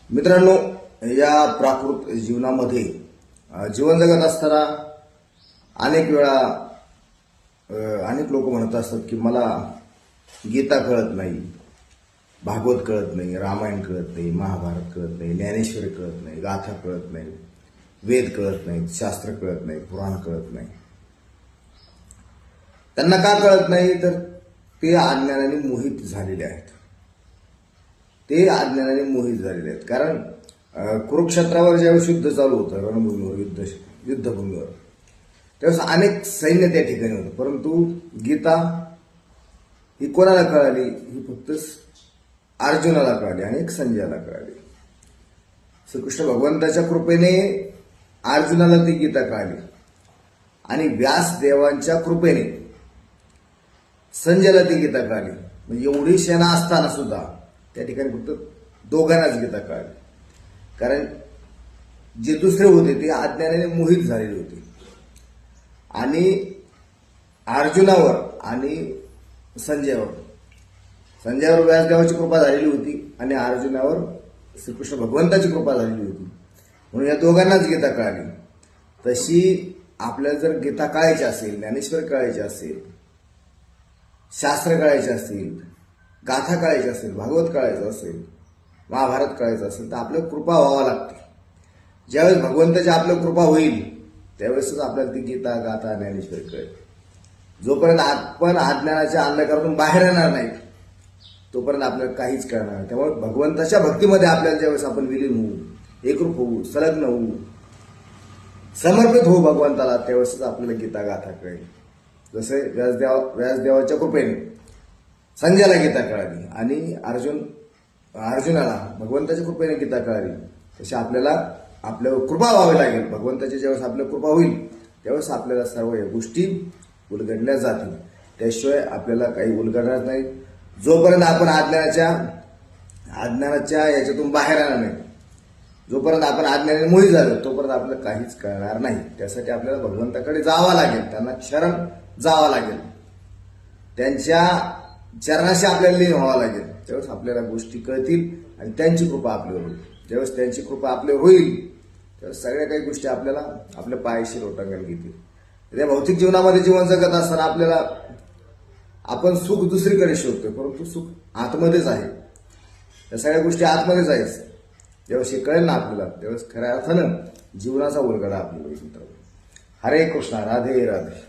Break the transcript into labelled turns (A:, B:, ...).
A: मित्रांनो, या प्राकृत जीवनामध्ये जीवन जगत असताना अनेक वेळा अनेक लोक म्हणत असतात की मला गीता कळत नाही, भागवत कळत नाही, रामायण कळत नाही, महाभारत कळत नाही, ज्ञानेश्वरी कळत नाही, गाथा कळत नाही, वेद कळत नाही, शास्त्र कळत नाही, पुराण कळत नाही. त्यांना का कळत नाही? तर ते अज्ञानाने मोहित झालेले आहेत. ते अज्ञानाने मोहित झालेले आहेत. कारण कुरुक्षेत्रावर ज्यावेळेस युद्ध चालू होतं, रणभूमीवर युद्धभूमीवर, त्यावेळेस अनेक सैन्य त्या ठिकाणी होतं. परंतु गीता ही कोणाला कळाली? ही फक्त अर्जुनाला कळाली आणि एक संजयाला कळाली. श्रीकृष्ण भगवंताच्या कृपेने अर्जुनाला ती गीता कळाली आणि व्यासदेवांच्या कृपेने संजयला ती गीता कळाली. म्हणजे एवढी सेना असताना सुद्धा त्या ठिकाणी फक्त दोघांनाच गीता कळाली. कारण जे दुसरे होते ते अज्ञानाने मोहित झालेले होते आणि अर्जुनावर आणि संजयावर व्यासदेवाची कृपा झालेली होती आणि अर्जुनावर श्रीकृष्ण भगवंताची कृपा झालेली होती. म्हणून या दोघांनाच गीता कळाली. तशी आपल्याला जर गीता कळायची असेल, ज्ञानेश्वर कळायची असेल, शास्त्र कळायचे असतील, गाथा कळायची असेल, भागवत कळायचं असेल, महाभारत कळायचं असेल, तर आपल्याला कृपा व्हावा लागते. ज्यावेळेस भगवंताची आपल्याला कृपा होईल त्यावेळेसच आपल्याला ती गीता, गाथा, ज्ञानेश्वर कळेल. जोपर्यंत आपण अज्ञानाच्या अंधकारातून बाहेर येणार नाही तोपर्यंत आपल्याला काहीच कळणार नाही. त्यामुळे भगवंताच्या भक्तीमध्ये आपल्याला ज्यावेळेस आपण विलीन होऊ, एकरूप होऊ, संलग्न होऊ, समर्पित होऊ भगवंताला, त्यावेळेसच आपल्याला गीता, गाथा कळेल. जसे व्यासदेवाच्या कृपेने संजयाला गीता कळाली आणि अर्जुनाला भगवंताच्या कृपेने गीता कळाली, तशी आपल्याला आपल्यावर कृपा व्हावी लागेल. भगवंताची ज्यावेळेस आपल्याला कृपा होईल त्यावेळेस आपल्याला सर्व या गोष्टी उलगडल्या जातील. त्याशिवाय आपल्याला काही उलगडणार नाही. जोपर्यंत आपण अज्ञानाच्या याच्यातून बाहेर येणार नाही, जोपर्यंत आपण अज्ञानाने मोहित झालो तोपर्यंत आपल्याला काहीच कळणार नाही. त्यासाठी आपल्याला भगवंताकडे जावं लागेल, त्यांना शरण जावं लागेल, त्यांच्या चरणाशी आपल्याला लीन व्हावं लागेल. त्यावेळेस आपल्याला गोष्टी कळतील आणि त्यांची कृपा आपल्यावर होईल. ज्यावेळेस त्यांची कृपा आपल्यावर होईल त्यावेळेस सगळ्या काही गोष्टी आपल्याला आपल्या पायाशी लोटांगण घेतील. त्या भौतिक जीवनामध्ये जीवन जगत असताना आपल्याला आपण सुख दुसरीकडे शोधतोय, परंतु सुख आतमध्येच आहे. या सगळ्या गोष्टी आतमध्येच आहेत. ज्यावेळेस हे कळेल ना आपल्याला त्यावेळेस खऱ्या अर्थानं जीवनाचा उलगडा आपल्याला होईल. हरे कृष्णा, राधे राधे.